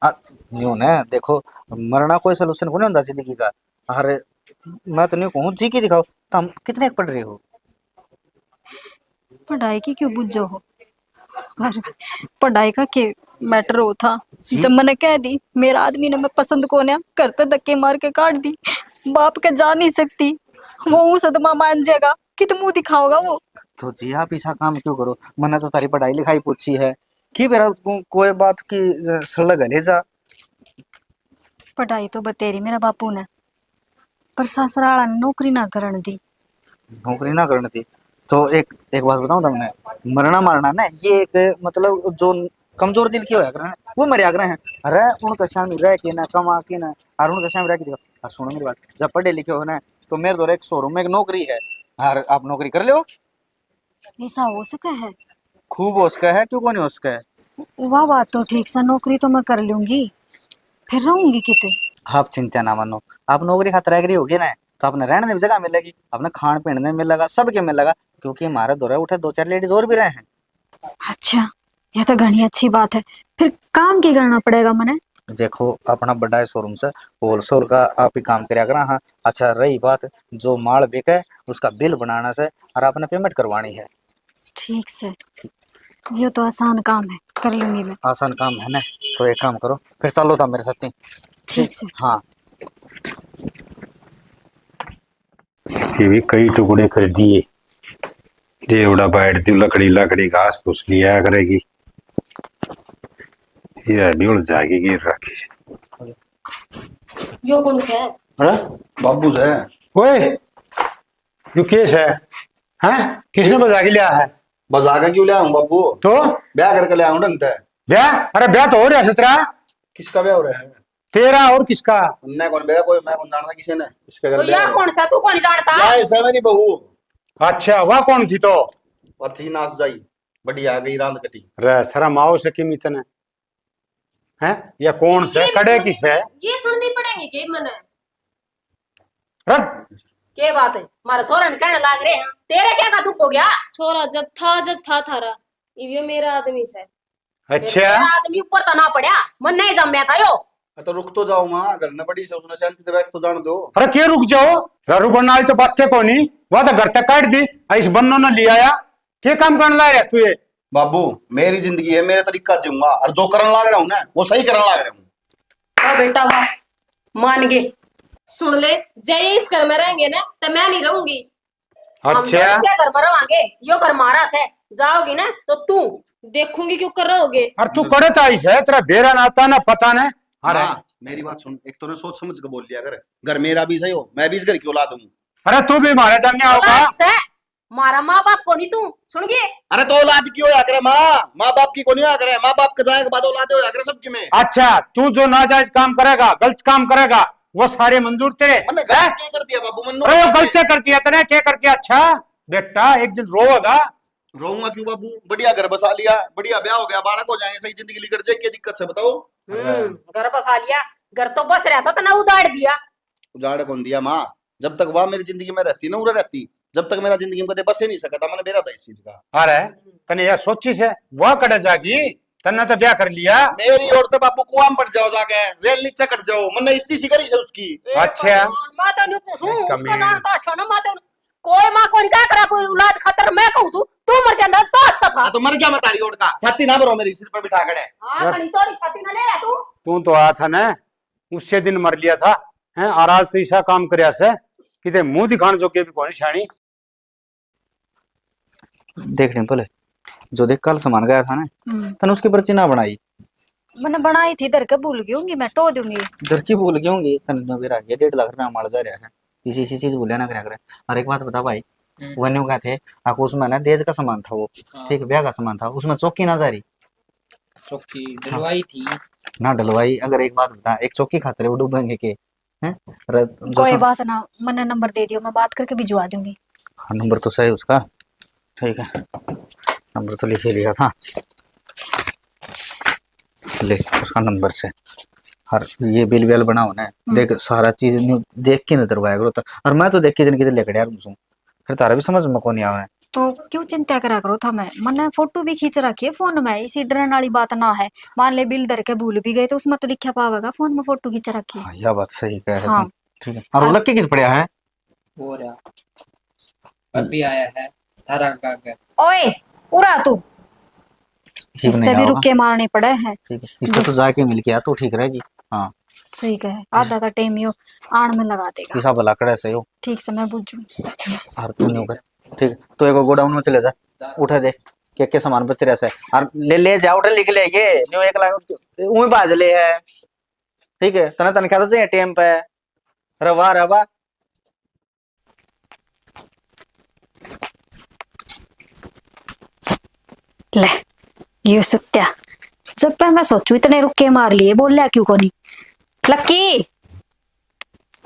न्यू ने देखो, मरना कोई सोल्यूशन को नहीं होता जिंदगी का। अरे मैं तो नहीं कहूँ जी की दिखाओ, तुम कितने पढ़ रहे हो? पढ़ाई की क्यों बुझो हो, और पढ़ाई का के मैटर हो था, जी? जब मैंने कह दी मेरा आदमी ने मैं पसंद को ने करते धक्के मार के काट दी, बाप के जा नहीं सकती, वो सदमा मान जाएगा कि तुम मुंह दिखाओगा वो। तो जी आप ऐसा काम क्यों करो? मैंने तो तारी पढ़ाई लिखाई पूछी है कि मेरा कोई बात की सलग है जा। पढ़ाई तो बतेरी मेरा बापू ने, पर ससुराल ने नौकरी ना करन दी। नौकरी ना करनी थी तो एक एक बात बताऊं तुमने, मरना मारना ना ये एक मतलब जो कमजोर दिल के होया करे वो मरिया करे हैं। अरे उनका शाम रह के ना कमा के ना, और उनका शाम रह के देखो। और सुनो मेरी बात, जब पढ़े लिखे हो ना तो मेरे दौर एक शोरूम में एक नौकरी है, और आप नौकरी कर लो। ऐसा हो सका है? खूब हो सका है, क्यों को नहीं हो सका है? वाह बात तो ठीक सा, नौकरी तो मैं कर लूंगी, फिर रहूंगी कितने। आप चिंता ना मानो, आप नौकरी खातर एग्री होगी ना तो अपने रहने में जगह मिलेगी, अपने खान पीने में मिलेगा, सबके मिलेगा, क्योंकि हमारे दौरे उठे 2-4 लेडीज और भी रहे हैं। अच्छा, यह तो घनी अच्छी बात है, फिर काम क्या करना पड़ेगा मने? देखो अपना बड़ा शोरूम से होलसेल का आप ही काम कराया करा। हाँ अच्छा, रही बात जो माल बिके उसका बिल बनाना से और आपने पेमेंट करवानी है। ठीक से, ये तो आसान काम है, कर लूंगी मैं। आसान काम है ना, तो एक काम करो फिर चलो था मेरे साथ ही। ठीक से। हाँ ये भी कई टुकड़े कर दिए, रेवड़ा बैठ दी, लकड़ी लकड़ी घास फूस लिया करेगी, ये अभी उड़ जाएगी गिर रखी। यो कौन सा है? अरे बाबू से ओए यू केस है, हैं किसने बजा के लिया है? बजा के क्यों ले आऊं बाबू, तो ब्याह करके ले आऊं ढंग से। ब्याह? अरे ब्याह तो हो रहा है सतरा, किसका ब्याह हो रहा है? तेरा और किसका? उन्ने कौन मेरा, कोई मैं कौन जानता किसी ने इसके घर तो ब्याह या हो कौन सा, तू कौन जानता? रहा है? ऐसा मेरी बहू अच्छा वह कौन थी? तो पथी नाच जाई, बढ़िया आ गई रांद कटी। रे सारा माओ से किम इतने हैं, या कौन से कड़े किस है? ये सुननी पड़ेगी के मने? रट के बात है, मारा छोरा ने कहने लाग रहे हैं, तेरे क्या का दुख हो गया? छोरा जब था थारा, ये मेरा आदमी से। अच्छा तेरा आदमी ऊपर तो ना पड़ा, मन नहीं जम्या था यो। तो रुक तो जाओ माँ, घर न पड़ी से उसने शांति से बैठ तो जान दो। अरे के रुक जाओ, रारू बनना तो बात थे कोनी, वह तो घर तक काट दी, इस बन्नो ने लिया या के काम करने ला रहा तू? ये बाबू मेरी जिंदगी है, मेरे तरीका जीऊंगा, और जो करने लाग रहा हूँ ना वो सही करने लाग रहा हूँ। वाह बेटा वाह, मान गए। सुन ले, जय इस घर में रहेंगे ना तो मैं नहीं रहूंगी। हम अच्छा से घर में रवांगे, यो घर मारा से जाओगी ना तो तू देखूंगी क्यों कर रहोगे। और तू करे ताइस है तेरा बेरा ना आता ना पता ना। अरे हाँ, मेरी बात सुन, एक तो ना सोच समझ के बोल लिया कर, घर मेरा भी सही हो, मैं भी इस घर की औलाद हूँ। अरे तू भी हमारे जाने होगा। औलाद से मारा माँ बाप को नहीं तू सुन गए। अरे तो औलाद की होया करे माँ, माँ बाप की को नहीं होया करे, माँ बाप के जाने के बाद औलाद होया करे सबकी में। अच्छा तू जो नाजायज काम करेगा गलत काम करेगा वो सारे मंजूर तेरे। मैंने गलत क्या कर दिया बाबू मन्नू? अरे वो गलती करती है तेने क्या करती है। अच्छा बेटा एक दिन रोएगा। रोऊंगा क्यों बाबू, बढ़िया घर बसा लिया, बढ़िया ब्याह हो गया, बालक हो जाएंगे, सही जिंदगी निकल जाए, क्या दिक्कत है बताओ? घर बसा लिया, घर तो बस रहता था ना उजाड़ दिया। उजाड़ कौन दिया माँ, जब तक वह मेरी जिंदगी में रहती ना उड़ा रहती, जब तक मेरा जिंदगी में कदे बस ही नहीं सका था, मैंने बेरा था इस चीज का। अरे तने यह सोची से वह कड़े जागी तन्ना तो ब्याह कर लिया। मेरी औरत बाबू कुआं में पड़ जाओ जाके, रेल नीचे कट जाओ, मैंने इस्ती सी करी से उसकी। अच्छा माँ तेन पूछूं कमी उसका है। जानता अच्छा ना माँ तेन कोई माँ को नहीं क्या करा कोई औलाद खतर मैं कहूँ तू मर जाता तो अच्छा था। हाँ तो मर गया मैं तारी ओढ़ का, छाती ना भरो मेरी सिर पे बिठा खड़े। हाँ खड़ी थोड़ी छाती ना ले रहा तू। तू तो आया था ना उससे दिन मर लिया था हैं और आज तो ऐसा काम करया से कि मुंह दिखाने जो के भी कौन शानी। देख डिम्पल, जो देख कल सामान गया था ना, तने उसकी पर्ची ना बनाई। मैंने बनाई थी, इधर के भूल गई होंगी, मैं टो दूंगी। इधर की भूल गई होंगी, तने जो भी रह गया 1.5 लाख रुपया मार जा रहा है, इसी चीज भूलिया ना करा करे। और एक बात बता भाई, वन्यू का थे आपको उसमें ना दहेज का सामान था वो, ठीक ब्याह का सामान था, उसमें चौकी ना जा रही, चौकी डलवाई थी ना डलवाई। अगर एक बात बता, एक चौकी खातिर वो डूबेंगे के हैं? कोई बात ना, मैंने नंबर दे दियो, मैं बात करके भिजवा दूंगी। हाँ नंबर तो सही उसका, ठीक है नंबर तो लिख ही लिया था, ले उसका नंबर से। हर ये बिल विल बनाओ ना, देख सारा चीज देख के न दरवाया करो। और मैं तो देख के जन किधर लेकर यार मुझे फिर तारा भी समझ में कौन आया है। तो क्यों चिंता करा करो था, मैंने फोटो भी खींच रखी है फोन में, इसी डरने वाली बात ना है। मान ले बिल धर के भूल भी गए तो उसमें तो लिखा पावेगा, फोन में फोटो खींच रखी है। हाँ यह बात सही कह रहे हाँ। तुम, ठीक है। और वो लक्की कित पड़ा है? हो रहा अभी आया है थारा कागज। ओए पूरा तू ठीक इससे नहीं भी होगा, रुक के मारने पड़े हैं। ठीक है इससे तो जाके मिल के आ तो ठीक रहेगी। हाँ सही कहे, आधा का टाइम यो आण में लगा देगा। किसा भला करे से हो। ठीक से मैं बुझू। और तू नहीं करे, ठीक है तो एक गोडाउन में चले जा, उठा दे क्या सामान बच रहा है और ले जा, उठे लिख ले ये न्यू 1 लाख वही बाज ले है, ठीक है। तना तन क्या तो टाइम पे रवा रवा ले ये सत्या, जब पे मैं सोचू इतने रुक के मार लिए, बोल लिया क्यों को नहीं। लक्की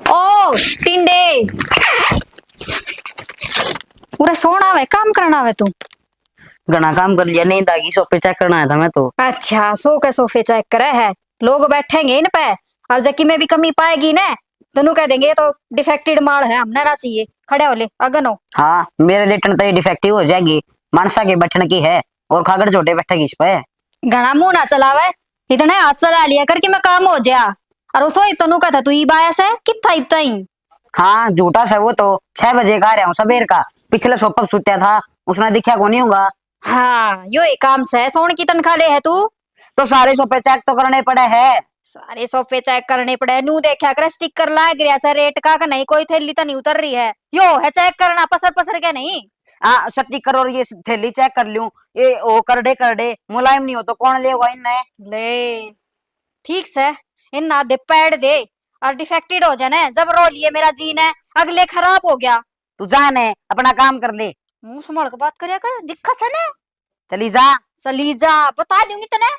ओ टिंडे पूरा सोना है, काम करना है तू। घना काम कर लिया, नींद आ गई, सोफे चेक करना आया था मैं तो। अच्छा सो के सोफे चेक करे है, लोग बैठेंगे इन पे और जकी में भी कमी पाएगी ना दोनों कह देंगे ये तो डिफेक्टेड माल है, हमने ना चाहिए। खड़े हो ले अगन हो। हाँ मेरे लेटन तो ये डिफेक्टिव हो जाएगी, मानसा के बैठने की है और खागड़ छोटे बैठेगी इस पे। घना मुंह ना चलावे, इतने हाथ चला लिया करके मैं काम हो जा। और उसो तनु का था तू ई बायस है कितना इतना ही। हाँ झूठा सा वो तो 6 बजे का रहा हूँ सबेर का, पिछले सोफा सुत्या था उसने दिखा को नहीं होगा। हाँ यो एक काम से सोन की तनख्वाह ले है तू, तो सारे सोफे चेक तो करने पड़े है। सारे सोफे चेक करने पड़े, नू देखा कर स्टिकर लाग रहा है रेट का नहीं, कोई थैली तो नहीं उतर रही है, यो है चेक करना पसर पसर के नहीं। हाँ स्टिकर और ये थैली चेक कर लूं, ये ओ करडे मुलायम नहीं हो तो कौन लेगा इनने। ले ठीक से इन ना दे पैड दे और डिफेक्टेड हो जाने, जब रो लिए मेरा जीन है अगले खराब हो गया। तू जाने अपना काम कर ले, मुंह संभाल के बात करिया कर, दिक्कत है ना। चली जा। चली जा बता दूंगी तने।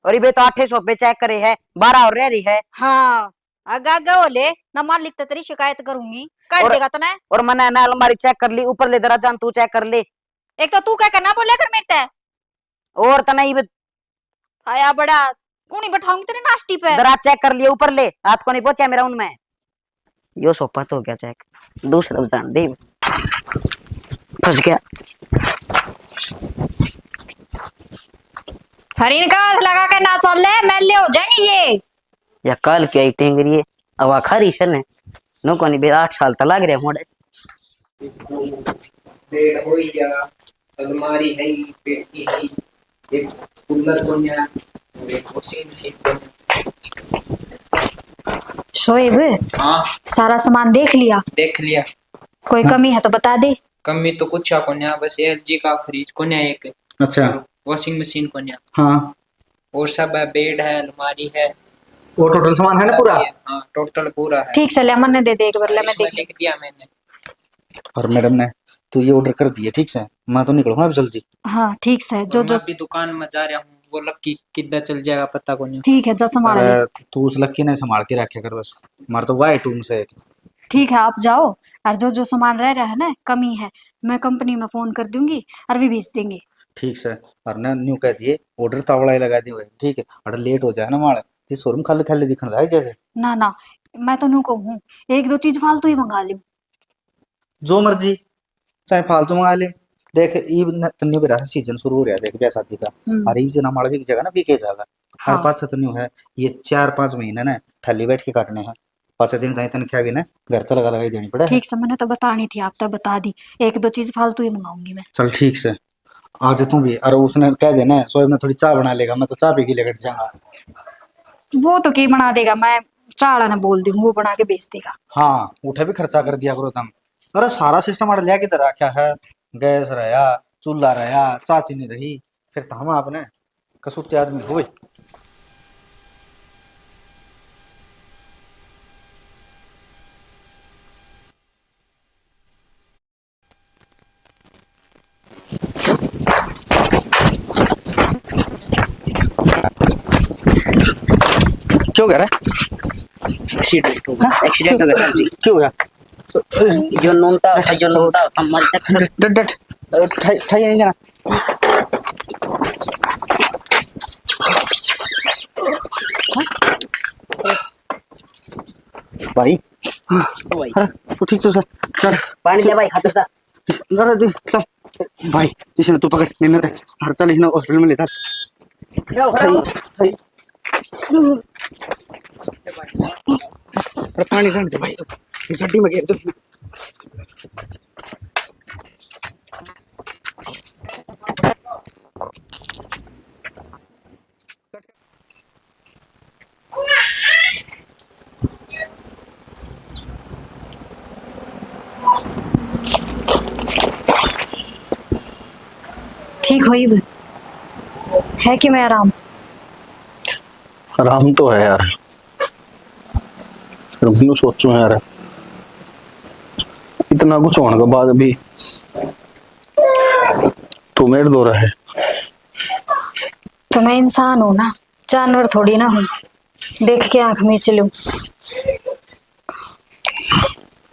और ये तो 8 सोफे चेक करे है, 12 और रह रही है। हाँ आगा आगा हो ले ना, मान लिखते तेरी शिकायत करूंगी, काट और- देगा तने। और मैंने ना अलमारी चेक कर ली, ऊपर ले दरा जान तू चेक कर ले। एक तो तू क्या करना बोलिया कर मेरे ते, और तना ये आया बड़ा कौन बैठाऊंगी तेरे नाश्ती पे। दरा चेक कर लिया, ऊपर ले, हाथ को नहीं पहुंचा मेरा उनमें। यो सोफा तो हो गया चेक, दूसरा जान दे फंस गया। हरीन का हाथ लगा के ना चल ले, मैले हो जाएंगे ये। या कल क्या टेंगरी है अब आखिरी शन है नो कोनी बे 8 साल तक लग रहे मोड़े। बेड हो गया, अलमारी है, पेटी है, एक कूलर कोन्या और एक वॉशिंग मशीन। शोएब हाँ सारा सामान देख लिया, देख लिया। कोई कमी है तो बता दे। कमी तो कुछ कोन्या, बस एलजी का फ्रिज कोन्या एक, अच्छा वॉशिंग मशीन कोन्या, हाँ, और सब है, बेड है, अलमारी है, वो टोटल सामान है ना सब पूरा? ये, हाँ टोटल पूरा है। ठीक से ले, मन्ने दे दे एक बार, ले मैं इसमें देख लिख लूं। दिया मैंने। और मैडम ने तो ये ऑर्डर कर दिए, ठीक से मैं तो निकलूंगा अब जल्दी। हाँ ठीक से, और जो मैं जो अभी दुकान में जा रहा हूँ, वो लक्की किधर चल जाएगा पता को नहीं। ठीक है, जा संभाल ले। अरे तू उस लक्की ने संभाल के रखे कर बस, मार तो वाई टूम से। ठीक है, आप जाओ, और जो जो सामान रह रहा है ना, कमी है, मैं कंपनी में फोन कर दूंगी और वे भेज देंगे। ठीक से, और ना न्यू कह दिए ऑर्डर तावड़ा ही लगा दिए, ठीक है, अगर लेट हो जाए ना माल तो शोरूम खाली खाली दिखने जाए जैसे। ना ना, मैं तो नू कहूँ, एक दो चीज फालतू ही मंगा लूं। जो मर्जी, चाहे फालतू मंगा ले। देख ई तन्यू भी रहा सीजन शुरू हो रहा है, देख बैसाख जी का, और ई जना माल बिक जाएगा ना, बिके जाएगा। हर हाँ। पाँच तन्यू है, ये 4-5 महीने ना ठल्ली बैठ के काटने हैं, 5 दिन ताई तनख्वाह भी ना घर तो लगा लगा ही देनी पड़े है। ठीक से, मैंने तो बतानी थी, आप तो बता दी, एक दो चीज फालतू ही मंगाऊंगी मैं। चल ठीक से, आज तू भी, और उसने कह देना है सोए में थोड़ी चाय बना लेगा, मैं तो चाय पी के लेकर जाऊंगा। वो तो की बना देगा, मैं चाड़ा ना बोल दूं, वो बना के बेच देगा। हाँ, उठे भी खर्चा कर दिया करो तुम। अरे सारा सिस्टम अड़ लिया की तरह क्या है, गैस रहा, चूल्हा रहा, चाची नहीं रही, फिर तो हम आपने कसूते आदमी हुए। क्यों कह रहा है? एक्सीडेंट हो गया, एक्सीडेंट हो गया जी। क्यों गया? जो नोनता जो नोनता हमारी तक डट डट ठाई नहीं जाना। भाई भाई अरे तू ठीक तो सर, चल पानी ले भाई, खाते था चल भाई, इसने तू पकड़ नहीं ना, हर चल इसने हॉस्पिटल में ले चल। अरे पानी डाल दे भाई, तो गड्डी में गिर दो। ठीक हुई भी है कि मैं आराम। आराम तो है यार, फिर मैंने सोचू यार, इतना कुछ होने के बाद भी तू मेरे दो रहे। तो मैं इंसान हूं ना, जानवर थोड़ी ना हूं, देख के आंख में चलूं।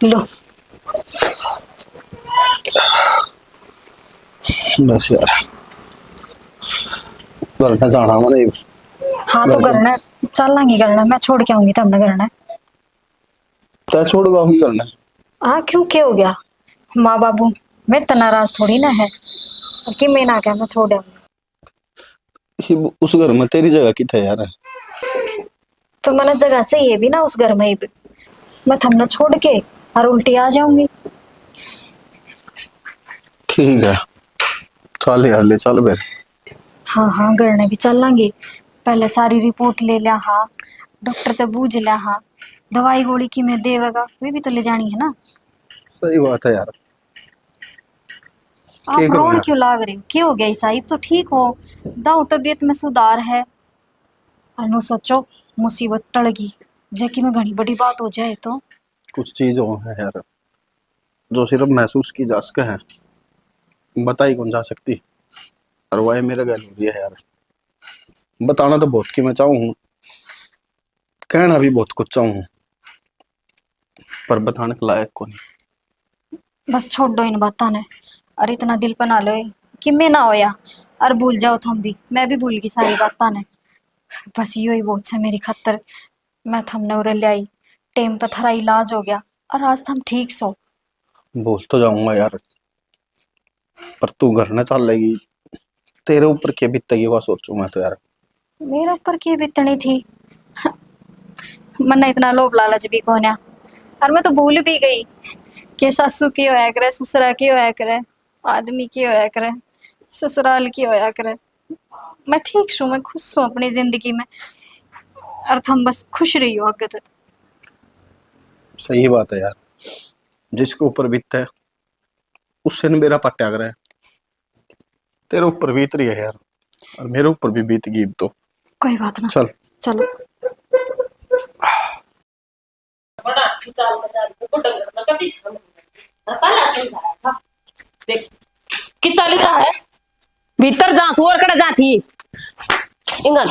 लो बस यार, घर में जाना मैंने। हाँ तो करना, चलेंगे करना, मैं छोड़ के आऊंगी, तब ना करना। तय छोड़ गाँव करना। हाँ क्यों, क्या हो गया? माँ बाबू मेरे तो नाराज थोड़ी ना है, और कि मैं ना क्या मैं छोड़ आऊंगी। उस घर में तेरी जगह की थे यार। तो मैंने जगह चाहिए भी ना उस घर में ही भी। मैं थमना छोड़ के और उल्टी आ जाऊंगी। ठीक है, चल यार, ले चल फिर। हाँ हाँ, करने भी चलेंगे, पहले सारी रिपोर्ट ले लिया, हाँ डॉक्टर तो बूझ लिया, हाँ दवाई गोली की मैं देवेगा, वे भी तो ले जानी है ना। सही बात है यार। आप करूं रोन यार? क्यों लाग रहे हो? क्या हो गया साहिब? तो ठीक हो, दाऊ तबीयत में सुधार है। अनु सोचो मुसीबत टल गई, जबकि में घनी बड़ी बात हो जाए तो। कुछ चीज हो है यार, जो सिर्फ महसूस की जा सके हैं, बताई कौन जा सकती, और वह मेरे गल हो रही है यार। बताना तो बहुत की मैं चाहूँ, कहना भी बहुत कुछ चाहूँ, पर बताने के लायक को नहीं। बस छोड़ दो इन बातों ने, और इतना दिल पर ना लो कि मैं ना होया, और भूल जाओ थम भी, मैं भी भूल गई सारी बातों ने। बस यो ही बहुत है मेरी खतर, मैं थमने उरे ले आई, टेम पर थरा इलाज हो गया, और आज थम ठीक सो। बोल तो जाऊंगा यार, पर तू घर न चल लेगी, तेरे ऊपर क्या बीतेगी वह सोचू मैं तो यार। मेरे ऊपर की बीतनी थी? मन इतना लोभ लालच भी कौन है, और मैं तो भूल भी गई कि सासू की होया करे, ससुरा की होया करे, आदमी की होया करे, ससुराल की होया करे। मैं ठीक छू, मैं खुश हूँ अपनी जिंदगी में, और तुम बस खुश रही हो आगे तक। सही बात है यार, जिसके ऊपर बीतता है उससे न मेरा पट्टा करे। तेरे ऊपर बीत रही है यार, और मेरे ऊपर भी बीत गई तो। कोई बात ना, चल चलो। बड़ा चाल बजा को डंगर ना कभी समझ नहीं पहला समझाया था देख कि चाली जा है भीतर जा सुअर कड़ा जा थी इंगन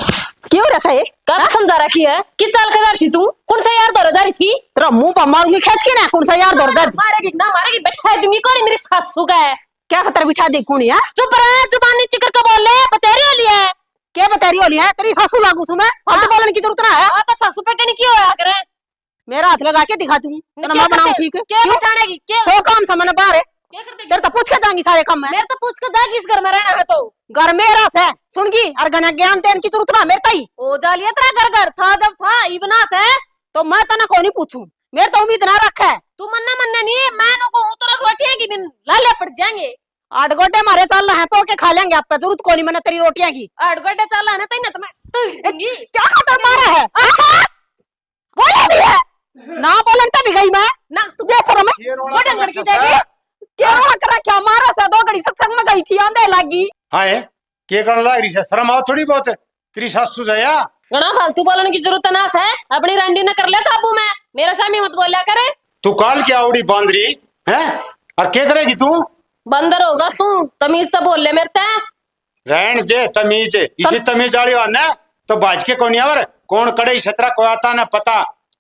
क्यों रसा है कब समझा रखी है कि चाल के जा रही थी तू कौन सा यार दौड़ जा रही थी तेरा मुंह पर मारूंगी खींच के ना। कौन सा यार दौड़ जा मारेगी ना मारेगी बैठा दूंगी कौन मेरी सासू का है क्या खतर बिठा दे कौन है? चुप रह जुबान नीचे करके बोल ले बतेरी वाली है क्या बता रही होली है? तेरी सासू लागू सु मैं और तो बोलने की जरूरत ना है। तो सासू पेटे नहीं क्यों होया करे मेरा हाथ लगा के दिखा तू तेरा मैं बनाऊं ठीक है? क्या बिठानेगी क्या सो काम समझ बाहर है क्या कर देगी तेरे तो पूछ के जाएंगी सारे काम में। मेरे तो पूछ के जा किस घर में रहना है तो घर मेरा से सुनगी और गना ज्ञान देने की जरूरत ना मेरे ताई ओ जालिया तेरा घर घर था जब था इबनास है तो मैं तना को नहीं पूछूं। मेरे तो उम्मीद ना रखा है तू मन्ना मन्ना नहीं है मैं नो को तो रोटियां की बिन लाले पड़ जाएंगे 8 गोटे मारे चल रहे हैं तो के खा लेंगे आप पे जरूरत को नहीं मैंने तेरी रोटियां की 8 घंटे चला ना तई ना तो मैं दूंगी क्या खतर मारा है बोले भी है ना बोलन तभी गई मैं ना तू बेशरम है वो डंगर की जाएगी क्या रोड़ा करा क्या मारा सा 2 घड़ी सत्संग में गई थी आंधे लागी। हाँ है के कर लाग रही है शर्म आओ थोड़ी बहुत तेरी सासू जाया घना फालतू बोलने की जरूरत ना है अपनी रंडी न कर ले काबू में मेरा स्वामी मत बोलिया करे तू काल क्या उड़ी बांध रही है और क्या करेगी तू? बंदर होगा तू तमीज तो बोल ले मेरे ते रहन दे तमीज इसी तमीज वाली हो ना तो बाज के कौन यार कौन कड़े छतरा को आता ना पता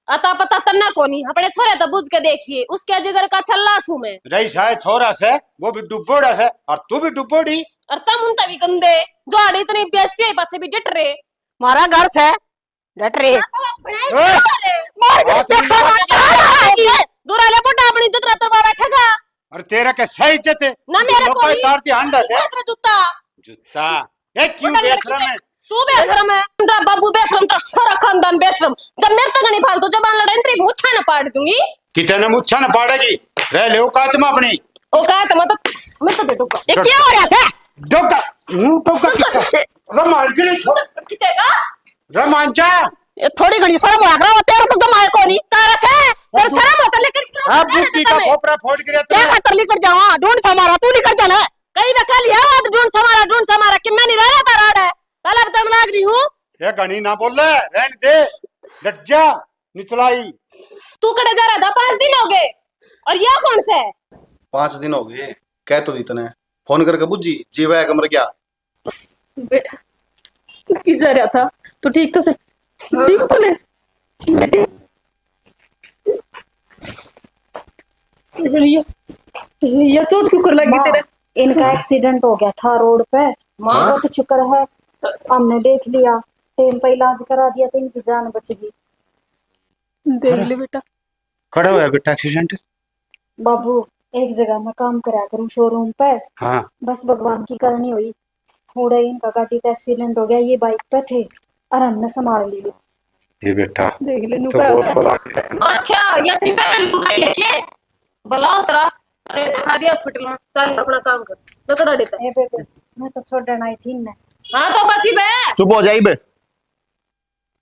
अता पता तन्ना कोनी अपने छोरे तो बुझ के देखिए उसके जिगर का छल्ला सू में रही शायद छोरा से वो भी डुबोड़ा से और तू भी डुबोड़ी और तम उनता भी गंदे जो आड़े इतनी बेइज्जती है पाछे भी डट रहे मारा घर से डट रे दूर आले बुड्ढा अपनी इज्जत रतवा बैठेगा और तेरा के सही इज्जत है ना मेरे को लोग तारती हंडा से तेरा जूता जूता ये क्यों बेशरम है? तू बेशरम है तेरा बाबू बेशरम तो सारा खानदान बेशरम जब मेरे तो नहीं फालतू जबान लड़ाई तेरी मुच्छा ना पाड़ दूंगी कितने मुच्छा न पाड़ेगी रह ले औकात में अपनी ओ कहा तो मैं तो दे दूंगा ये क्या हो रहा है डोका मुंह टोका कितना रमान गिरी किसेगा रमांचा ये थोड़ी घड़ी शर्म आ रहा तेरे को जमाए को नहीं तारा से तेरे शर्म होता लेकिन आप बुद्धि का खोपरा फोड़ गिरा क्या खतर लेकर जाओ ढूंढ सा मारा तू लेकर जाना कई बकल लिया बात ढूंढ समारा कि मैं नहीं रह रहा तारा है पहले बतन लाग रही हूं ये गणी ना बोल ले रहन दे डट जा निचलाई तू कड़े जा रहा था 5 दिन हो गए और यह कौन सा है 5 दिन हो गए कह तो दी तने फोन करके बुझी जीवा है कमर क्या बेटा तू किधर रहा था तू ठीक तो से ठीक तो ले ये चोट क्यों कर लगी तेरे इनका एक्सीडेंट हो गया था रोड पे। बहुत शुक्र है हमने देख लिया, टाइम पे इलाज करा दिया तो इनकी जान बच गई। देख ले बेटा खड़ा हुआ बेटा एक्सीडेंट बाबू एक जगह मैं काम करा करूँ शोरूम पे, हाँ बस भगवान की करनी हुई थोड़ा इनका गाड़ी का एक्सीडेंट हो गया। ये बाइक पे थे और हमने संभाल लिया। ये बेटा देख ले तो बहुत बड़ा अच्छा ये थी पे के बुलाओ तेरा अरे दिखा दिया हॉस्पिटल में चल अपना काम कर लकड़ा देता ए बेटे मैं तो छोड़ना आई थी इन्हें। हां तो बस ही बे चुप हो जाइए बे,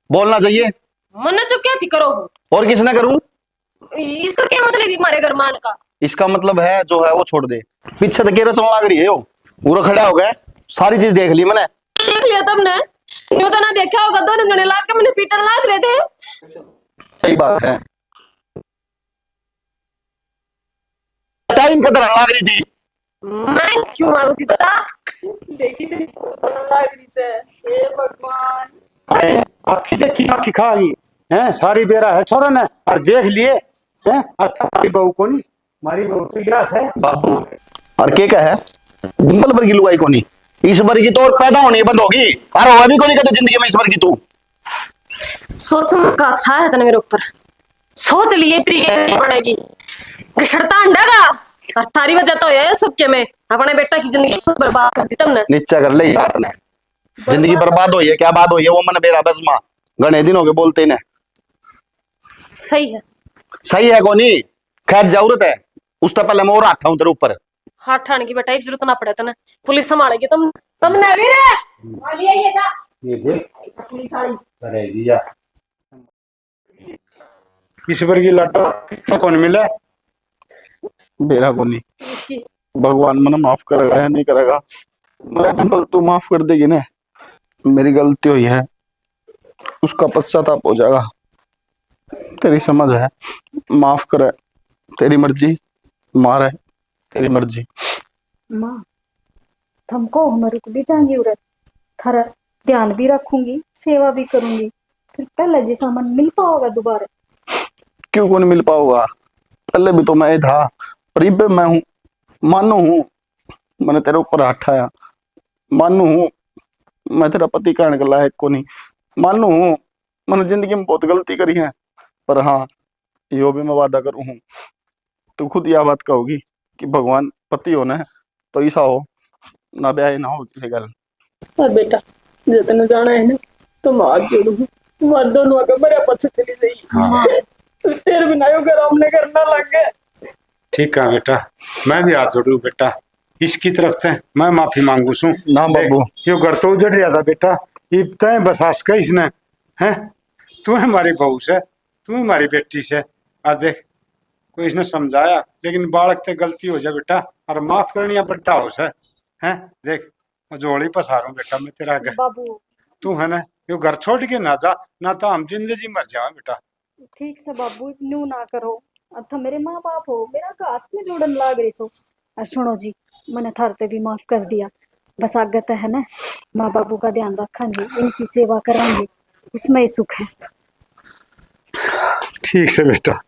बोलना चाहिए। मन चुप क्या थी करो और किसने करूं? इसका क्या मतलब हमारे घर मान का इसका मतलब है जो है वो छोड़ दे। पीछे तो केरा चलने लग रही है वो पूरा खड़ा हो गया। सारी चीज देख ली मैंने। देख लिया तुमने यूं तो ना देखा होगा दोनों जने लाग के मैंने पीटन लाग रहे थे। सही बात है, टाइम कदर लाग रही थी। मैं क्यों मारू थी पता देखी तेरी लाग रही से हे भगवान अरे आखी देखी आखी खा गई है सारी बेरा है छोरा ने और देख लिए हैं और हमारी बहू को नहीं हमारी बहू की गिलास है बाबू और के का है डिंपल भर की लुगाई कोनी इस बार की तो और पैदा होनी बंद होगी और वो भी कोनी कहते जिंदगी में इस बार की तू सोच समझ का अच्छा है तने मेरे ऊपर सोच लिए प्रिय पड़ेगी घसड़ता अंडागा और थारी वजह तो है सबके में अपने बेटा की जिंदगी बर्बाद कर दी तुमने। नीचा कर ले यार ने जिंदगी बर्बाद हुई है क्या बात हुई है वो मन बेरा बस मां घने दिन हो गए बोलते ने। सही है सही है कोनी खैर जरूरत है उससे पहले मैं और आता हूं तेरे ऊपर हाथ ठाने की बेटा जरूरत ना पड़े तने पुलिस संभालेगी तुमने भी रे वाली आई है जा ये देख पुलिस आई अरे दिया इस बार की लड्डू कौन मिला बेरा कोनी भगवान मने माफ करेगा या नहीं करेगा। मैं डिम्पल तू माफ कर देगी ना, मेरी गलती हुई है, उसका पश्चाताप हो जाएगा। तेरी समझ है, माफ करे, तेरी मर्जी, मारे तेरी मर्जी। माँ थमको हमारे को भी चाहिए उरत थारा ध्यान भी रखूंगी, सेवा भी करूंगी, फिर पहले जैसा मन मिल पाओगा दोबारा। क्यों कौन मिल पाऊंगा? पहले भी तो मैं ही था, और इब्बे मैं हूँ। मानो हूँ मैंने तेरे ऊपर हाथ आया, मानू हूँ मैं तेरा पति कहने के लायक को नहीं, मानू हूँ मैंने जिंदगी में बहुत गलती करी है, पर हाँ यो भी मैं वादा करूँ हूँ, तू खुद यह बात कहोगी कि भगवान पति होना है तो ऐसा हो, ना ब्याह ना हो किसी गल। और बेटा जितने जाना है ना तो मैं हाथ जोड़ू, तुम्हारे दोनों का बड़ा पछ चली गई। हाँ तेरे बिना यो घर हमने करना लग गए। ठीक है बेटा, मैं भी हाथ जोड़ू बेटा, इसकी तरफ से मैं माफी मांगू छू। ना बाबू, यो घर तो उजड़ रहा था बेटा, ये तय बसास का इसने है, तू हमारी बहू से, तू हमारी बेटी से, और देख कोई इसने समझाया, लेकिन बालक से गलती हो जाए बेटा, और माफ करनी बट्टा हो से है। देख मैं जोड़ी पसारूं बेटा मैं तेरा घर, बाबू तू है ना यो घर छोड़ के ना जा, ना तो हम जिंदगी मर जावा बेटा। ठीक से बाबू न्यू ना करो, अब तो मेरे माँ बाप हो, मेरा का हाथ में जोड़न लाग रही सो। और सुनो जी, मैंने थारते भी माफ कर दिया, बस आगत है ना माँ बाबू का ध्यान रखेंगे, इनकी सेवा करेंगे, उसमें ही सुख है। ठीक से बेटा।